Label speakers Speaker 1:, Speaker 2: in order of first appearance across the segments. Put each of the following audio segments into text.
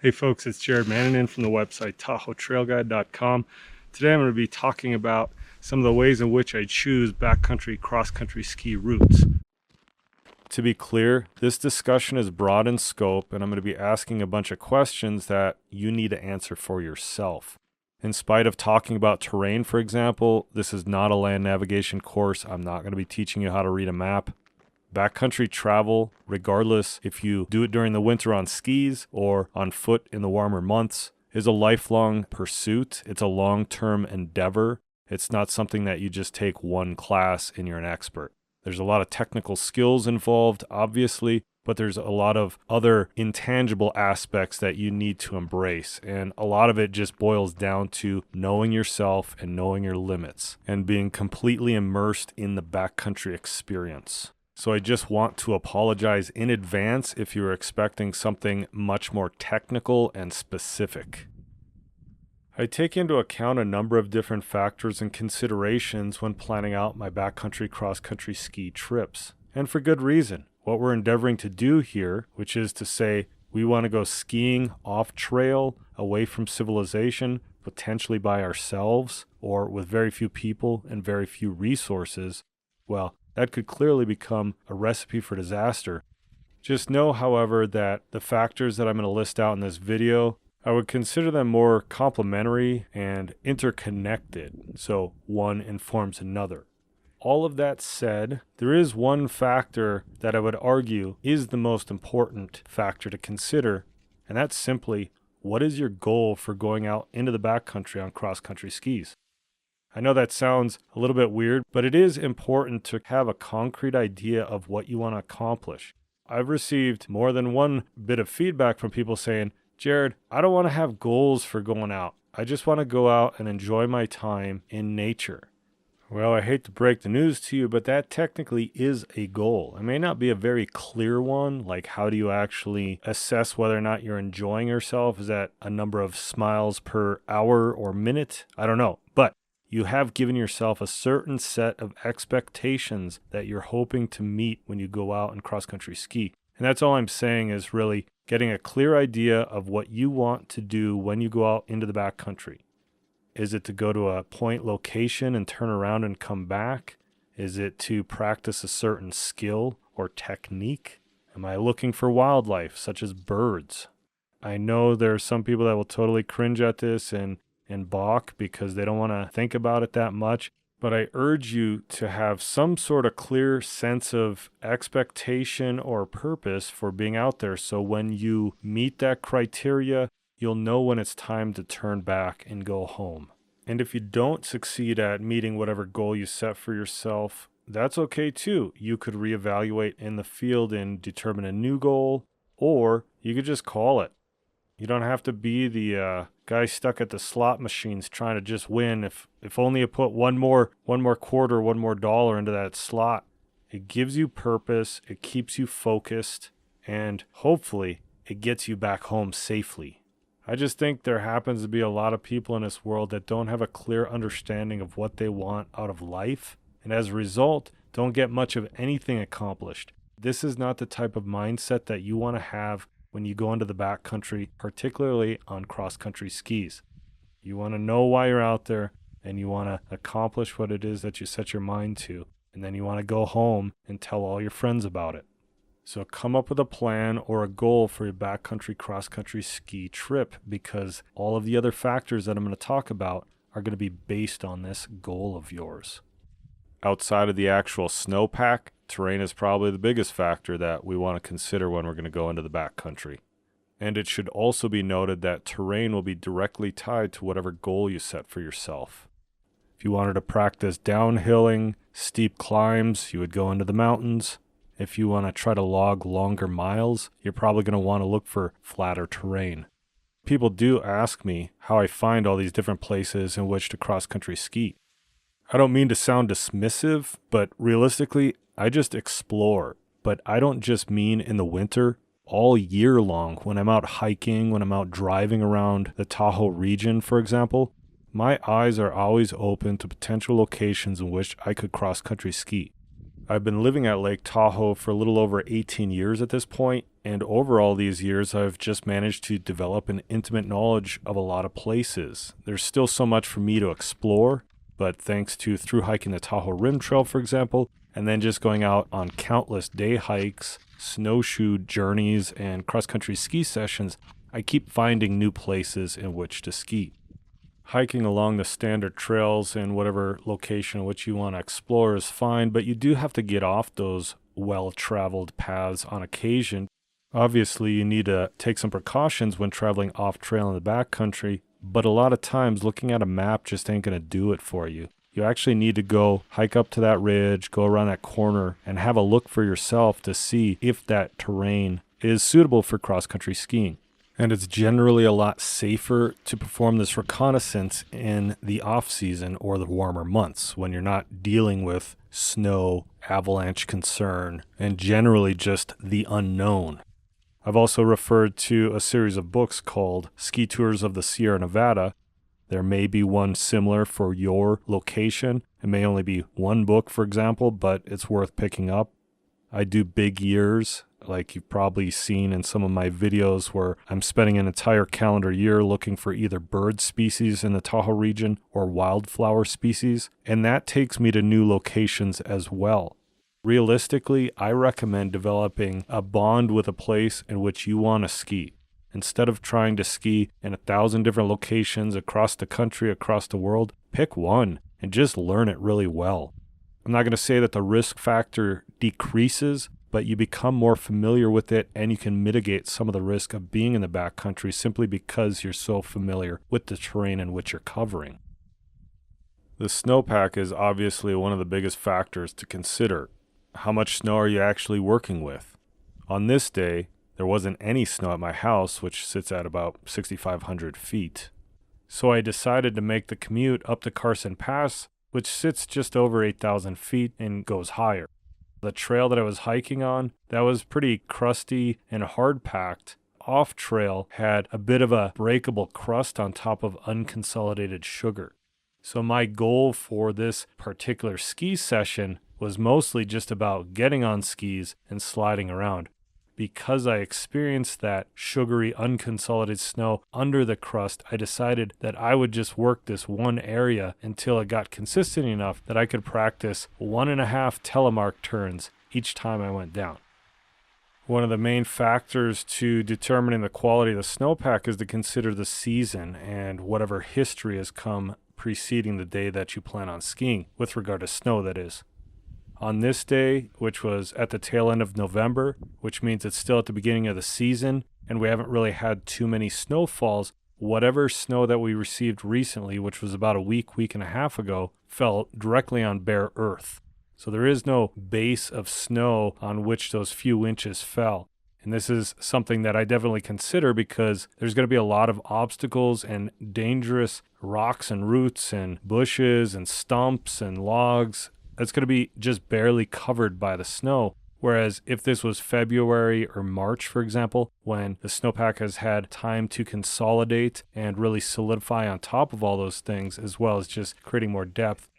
Speaker 1: Hey folks, it's Jared Mannanen from the website TahoeTrailGuide.com. Today I'm going to be talking about some of the ways in which I choose backcountry cross-country ski routes. To be clear, this discussion is broad in scope and I'm going to be asking a bunch of questions that you need to answer for yourself. In spite of talking about terrain, for example, this is not a land navigation course. I'm not going to be teaching you how to read a map. Backcountry travel, regardless if you do it during the winter on skis or on foot in the warmer months, is a lifelong pursuit. It's a long-term endeavor. It's not something that you just take one class and you're an expert. There's a lot of technical skills involved, obviously, but there's a lot of other intangible aspects that you need to embrace. And a lot of it just boils down to knowing yourself and knowing your limits and being completely immersed in the backcountry experience. So I just want to apologize in advance if you're expecting something much more technical and specific. I take into account a number of different factors and considerations when planning out my backcountry cross-country ski trips. And for good reason. What we're endeavoring to do here, which is to say we want to go skiing off-trail, away from civilization, potentially by ourselves, or with very few people and very few resources, well, that could clearly become a recipe for disaster. Just know, however, that the factors that I'm going to list out in this video, I would consider them more complementary and interconnected, so one informs another. All of that said, there is one factor that I would argue is the most important factor to consider, and that's simply, what is your goal for going out into the backcountry on cross-country skis? I know that sounds a little bit weird, but it is important to have a concrete idea of what you want to accomplish. I've received more than one bit of feedback from people saying, Jared, I don't want to have goals for going out. I just want to go out and enjoy my time in nature. Well, I hate to break the news to you, but that technically is a goal. It may not be a very clear one, like how do you actually assess whether or not you're enjoying yourself? Is that a number of smiles per hour or minute? I don't know, but you have given yourself a certain set of expectations that you're hoping to meet when you go out and cross-country ski. And that's all I'm saying is really getting a clear idea of what you want to do when you go out into the backcountry. Is it to go to a point location and turn around and come back? Is it to practice a certain skill or technique? Am I looking for wildlife, such as birds? I know there are some people that will totally cringe at this and balk because they don't want to think about it that much. But I urge you to have some sort of clear sense of expectation or purpose for being out there. So when you meet that criteria, you'll know when it's time to turn back and go home. And if you don't succeed at meeting whatever goal you set for yourself, that's okay too. You could reevaluate in the field and determine a new goal, or you could just call it. You don't have to be the guy stuck at the slot machines trying to just win. If only you put one more quarter, one more dollar into that slot. It gives you purpose, it keeps you focused, and hopefully it gets you back home safely. I just think there happens to be a lot of people in this world that don't have a clear understanding of what they want out of life, and as a result, don't get much of anything accomplished. This is not the type of mindset that you want to have when you go into the backcountry, particularly on cross-country skis. You want to know why you're out there, and you want to accomplish what it is that you set your mind to, and then you want to go home and tell all your friends about it. So come up with a plan or a goal for your backcountry cross-country ski trip, because all of the other factors that I'm going to talk about are going to be based on this goal of yours. Outside of the actual snowpack, terrain is probably the biggest factor that we want to consider when we're going to go into the backcountry. And it should also be noted that terrain will be directly tied to whatever goal you set for yourself. If you wanted to practice downhilling, steep climbs, you would go into the mountains. If you want to try to log longer miles, you're probably going to want to look for flatter terrain. People do ask me how I find all these different places in which to cross-country ski. I don't mean to sound dismissive, but realistically, I just explore. But I don't just mean in the winter, all year long. When I'm out hiking, when I'm out driving around the Tahoe region, for example, my eyes are always open to potential locations in which I could cross-country ski. I've been living at Lake Tahoe for a little over 18 years at this point, and over all these years, I've just managed to develop an intimate knowledge of a lot of places. There's still so much for me to explore, but thanks to through hiking the Tahoe Rim Trail, for example, and then just going out on countless day hikes, snowshoe journeys, and cross-country ski sessions, I keep finding new places in which to ski. Hiking along the standard trails in whatever location in which you want to explore is fine, but you do have to get off those well-traveled paths on occasion. Obviously, you need to take some precautions when traveling off-trail in the backcountry, but a lot of times looking at a map just ain't going to do it for you. You actually need to go hike up to that ridge, go around that corner, and have a look for yourself to see if that terrain is suitable for cross-country skiing. And it's generally a lot safer to perform this reconnaissance in the off-season or the warmer months when you're not dealing with snow, avalanche concern, and generally just the unknown. I've also referred to a series of books called Ski Tours of the Sierra Nevada. There may be one similar for your location. It may only be one book, for example, but it's worth picking up. I do big years, like you've probably seen in some of my videos, where I'm spending an entire calendar year looking for either bird species in the Tahoe region or wildflower species, and that takes me to new locations as well. Realistically, I recommend developing a bond with a place in which you want to ski. Instead of trying to ski in 1,000 different locations across the country, across the world, pick one and just learn it really well. I'm not going to say that the risk factor decreases, but you become more familiar with it and you can mitigate some of the risk of being in the backcountry simply because you're so familiar with the terrain in which you're covering. The snowpack is obviously one of the biggest factors to consider. How much snow are you actually working with? On this day, there wasn't any snow at my house, which sits at about 6,500 feet. So I decided to make the commute up to Carson Pass, which sits just over 8,000 feet and goes higher. The trail that I was hiking on, that was pretty crusty and hard-packed. Off-trail had a bit of a breakable crust on top of unconsolidated sugar. So my goal for this particular ski session was mostly just about getting on skis and sliding around. Because I experienced that sugary, unconsolidated snow under the crust, I decided that I would just work this one area until it got consistent enough that I could practice 1.5 telemark turns each time I went down. One of the main factors to determining the quality of the snowpack is to consider the season and whatever history has come preceding the day that you plan on skiing, with regard to snow, that is. On this day, which was at the tail end of November, which means it's still at the beginning of the season, and we haven't really had too many snowfalls, whatever snow that we received recently, which was about a week and a half ago, fell directly on bare earth. So there is no base of snow on which those few inches fell. And this is something that I definitely consider because there's going to be a lot of obstacles and dangerous rocks and roots and bushes and stumps and logs. It's going to be just barely covered by the snow. Whereas if this was February or March, for example, when the snowpack has had time to consolidate and really solidify on top of all those things, as well as just creating more depth,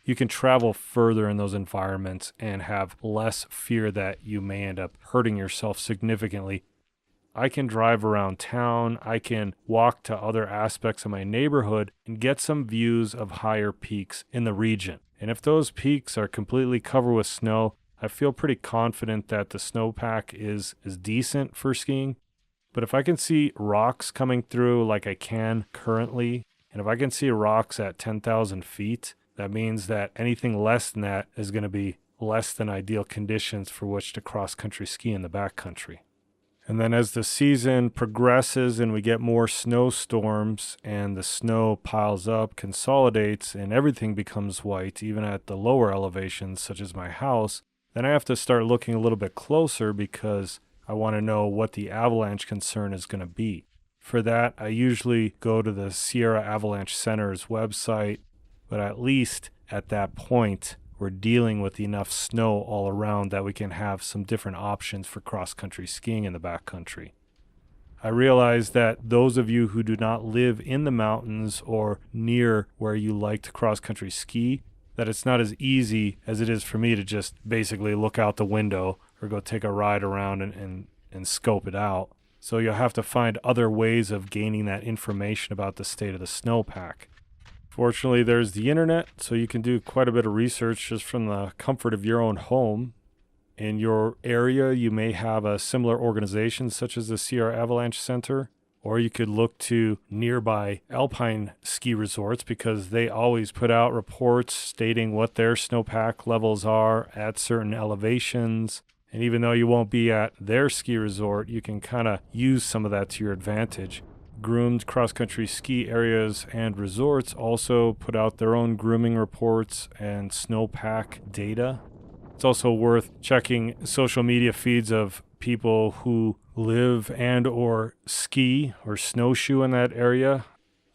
Speaker 1: you can travel further in those environments and have less fear that you may end up hurting yourself significantly. I can drive around town, I can walk to other aspects of my neighborhood and get some views of higher peaks in the region. And if those peaks are completely covered with snow, I feel pretty confident that the snowpack is decent for skiing. But if I can see rocks coming through like I can currently, and if I can see rocks at 10,000 feet, that means that anything less than that is going to be less than ideal conditions for which to cross-country ski in the backcountry. And then as the season progresses and we get more snowstorms and the snow piles up, consolidates, and everything becomes white, even at the lower elevations, such as my house, then I have to start looking a little bit closer because I want to know what the avalanche concern is going to be. For that, I usually go to the Sierra Avalanche Center's website, but at least at that point, we're dealing with enough snow all around that we can have some different options for cross-country skiing in the backcountry. I realize that those of you who do not live in the mountains or near where you like to cross-country ski that it's not as easy as it is for me to just basically look out the window or go take a ride around and scope it out. So you'll have to find other ways of gaining that information about the state of the snowpack. Fortunately, there's the internet, so you can do quite a bit of research just from the comfort of your own home. In your area, you may have a similar organization such as the Sierra Avalanche Center, or you could look to nearby alpine ski resorts because they always put out reports stating what their snowpack levels are at certain elevations. And even though you won't be at their ski resort, you can kind of use some of that to your advantage. Groomed cross-country ski areas and resorts also put out their own grooming reports and snowpack data. It's also worth checking social media feeds of people who live and or ski or snowshoe in that area.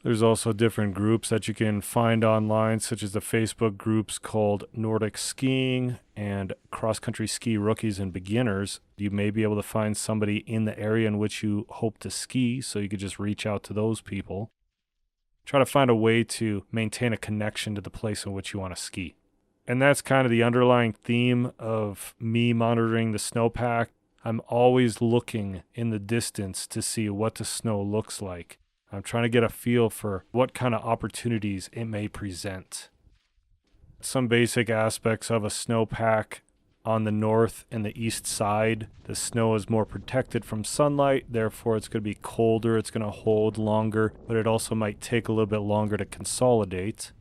Speaker 1: There's also different groups that you can find online, such as the Facebook groups called Nordic Skiing and Cross Country Ski Rookies and Beginners. You may be able to find somebody in the area in which you hope to ski, so you could just reach out to those people. Try to find a way to maintain a connection to the place in which you want to ski. And that's kind of the underlying theme of me monitoring the snowpack. I'm always looking in the distance to see what the snow looks like. I'm trying to get a feel for what kind of opportunities it may present. Some basic aspects of a snowpack: on the north and the east side, the snow is more protected from sunlight, therefore it's going to be colder, it's going to hold longer, but it also might take a little bit longer to consolidate.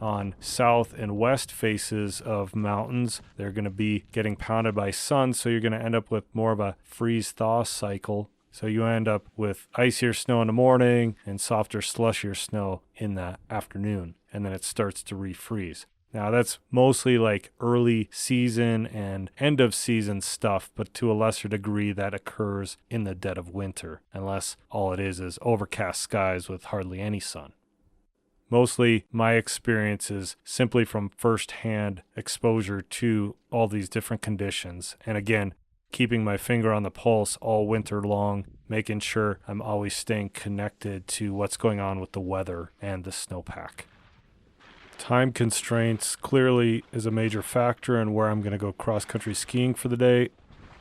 Speaker 1: On south and west faces of mountains, they're going to be getting pounded by sun, so you're going to end up with more of a freeze-thaw cycle. So you end up with icier snow in the morning and softer, slushier snow in the afternoon, and then it starts to refreeze. Now that's mostly like early season and end of season stuff, but to a lesser degree that occurs in the dead of winter, unless all it is overcast skies with hardly any sun. Mostly my experience is simply from first-hand exposure to all these different conditions. And again, keeping my finger on the pulse all winter long, making sure I'm always staying connected to what's going on with the weather and the snowpack. Time constraints clearly is a major factor in where I'm going to go cross-country skiing for the day.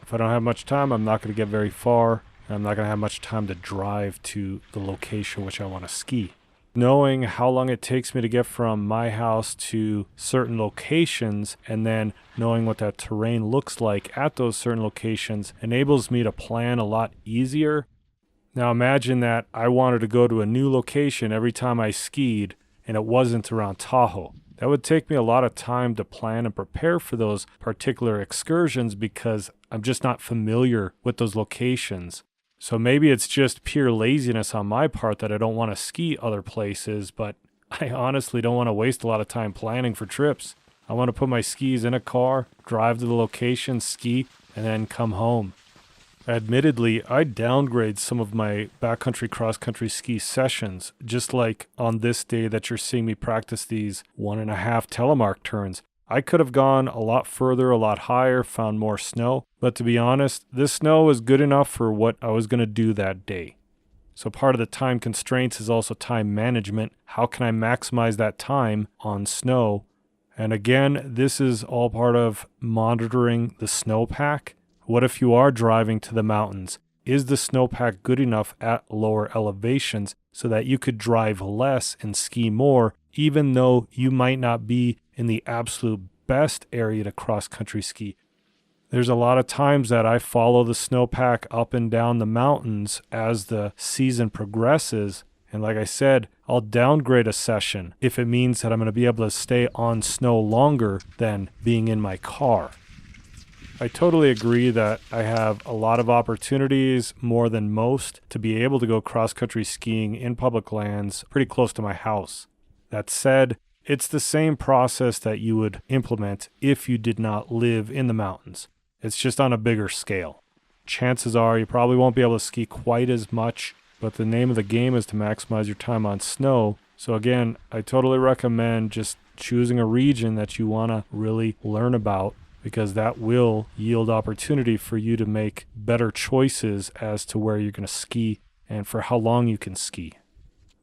Speaker 1: If I don't have much time, I'm not going to get very far. I'm not going to have much time to drive to the location which I want to ski. Knowing how long it takes me to get from my house to certain locations and then knowing what that terrain looks like at those certain locations enables me to plan a lot easier. Now imagine that I wanted to go to a new location every time I skied and it wasn't around Tahoe. That would take me a lot of time to plan and prepare for those particular excursions because I'm just not familiar with those locations. So maybe it's just pure laziness on my part that I don't want to ski other places, but I honestly don't want to waste a lot of time planning for trips. I want to put my skis in a car, drive to the location, ski, and then come home. Admittedly, I downgrade some of my backcountry cross-country ski sessions, just like on this day that you're seeing me practice these 1.5 telemark turns. I could have gone a lot further, a lot higher, found more snow, but to be honest, this snow was good enough for what I was going to do that day. So part of the time constraints is also time management. How can I maximize that time on snow? And again, this is all part of monitoring the snowpack. What if you are driving to the mountains? Is the snowpack good enough at lower elevations so that you could drive less and ski more, even though you might not be in the absolute best area to cross-country ski? There's a lot of times that I follow the snowpack up and down the mountains as the season progresses. And like I said, I'll downgrade a session if it means that I'm going to be able to stay on snow longer than being in my car. I totally agree that I have a lot of opportunities, more than most, to be able to go cross-country skiing in public lands pretty close to my house. That said, it's the same process that you would implement if you did not live in the mountains. It's just on a bigger scale. Chances are you probably won't be able to ski quite as much, but the name of the game is to maximize your time on snow. So again, I totally recommend just choosing a region that you want to really learn about, because that will yield opportunity for you to make better choices as to where you're going to ski and for how long you can ski.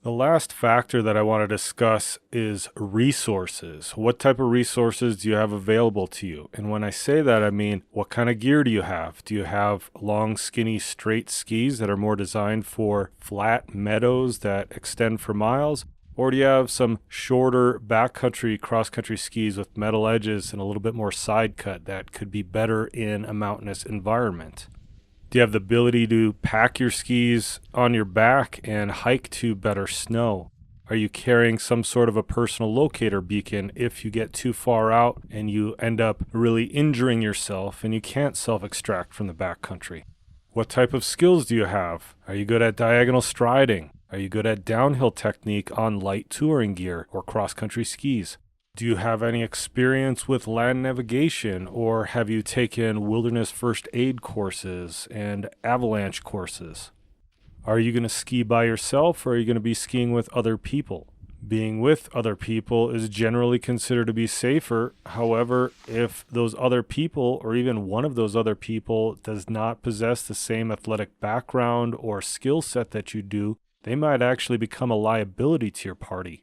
Speaker 1: The last factor that I want to discuss is resources. What type of resources do you have available to you? And when I say that, I mean, what kind of gear do you have? Do you have long, skinny, straight skis that are more designed for flat meadows that extend for miles? Or do you have some shorter backcountry, cross-country skis with metal edges and a little bit more side cut that could be better in a mountainous environment? Do you have the ability to pack your skis on your back and hike to better snow? Are you carrying some sort of a personal locator beacon if you get too far out and you end up really injuring yourself and you can't self-extract from the backcountry? What type of skills do you have? Are you good at diagonal striding? Are you good at downhill technique on light touring gear or cross-country skis? Do you have any experience with land navigation, or have you taken wilderness first aid courses and avalanche courses? Are you going to ski by yourself, or are you going to be skiing with other people? Being with other people is generally considered to be safer. However, if those other people, or even one of those other people, does not possess the same athletic background or skill set that you do, they might actually become a liability to your party.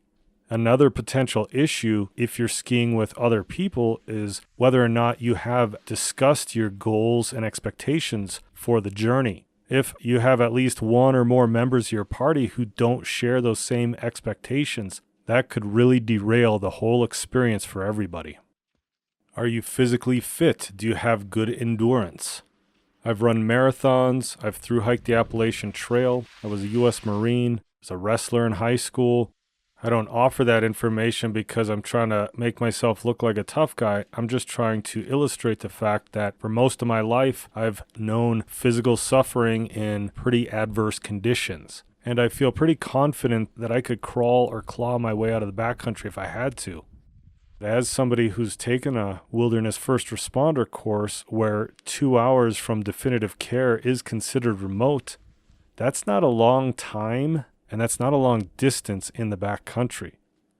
Speaker 1: Another potential issue if you're skiing with other people is whether or not you have discussed your goals and expectations for the journey. If you have at least one or more members of your party who don't share those same expectations, that could really derail the whole experience for everybody. Are you physically fit? Do you have good endurance? I've run marathons. I've thru-hiked the Appalachian Trail. I was a U.S. Marine. I was a wrestler in high school. I don't offer that information because I'm trying to make myself look like a tough guy. I'm just trying to illustrate the fact that for most of my life, I've known physical suffering in pretty adverse conditions. And I feel pretty confident that I could crawl or claw my way out of the backcountry if I had to. As somebody who's taken a wilderness first responder course where 2 hours from definitive care is considered remote, that's not a long time. And that's not a long distance in the backcountry.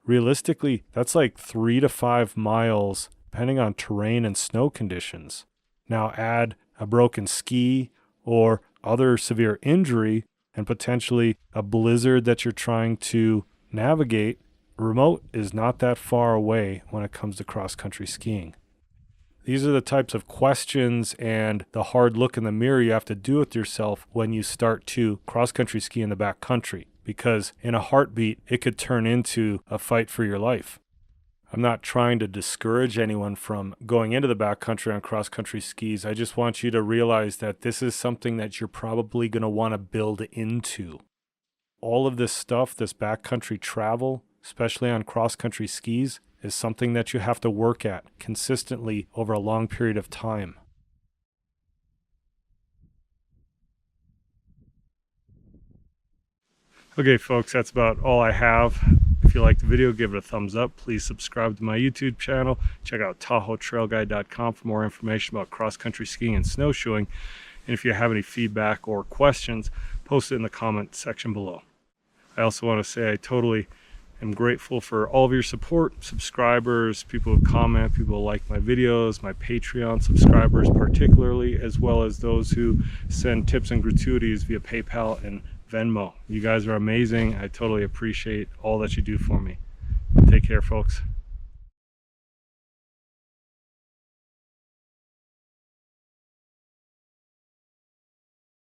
Speaker 1: Realistically, that's like 3 to 5 miles, depending on terrain and snow conditions. Now add a broken ski or other severe injury and potentially a blizzard that you're trying to navigate. Remote is not that far away when it comes to cross-country skiing. These are the types of questions and the hard look in the mirror you have to do with yourself when you start to cross-country ski in the backcountry. Because in a heartbeat, it could turn into a fight for your life. I'm not trying to discourage anyone from going into the backcountry on cross-country skis. I just want you to realize that this is something that you're probably going to want to build into. All of this stuff, this backcountry travel, especially on cross-country skis, is something that you have to work at consistently over a long period of time. Okay, folks, that's about all I have. If you liked the video, give it a thumbs up. Please subscribe to my YouTube channel. Check out TahoeTrailGuide.com for more information about cross-country skiing and snowshoeing. And if you have any feedback or questions, post it in the comment section below. I also want to say I totally am grateful for all of your support, subscribers, people who comment, people who like my videos, my Patreon subscribers particularly, as well as those who send tips and gratuities via PayPal and Venmo. You guys are amazing. I totally appreciate all that you do for me. Take care, folks.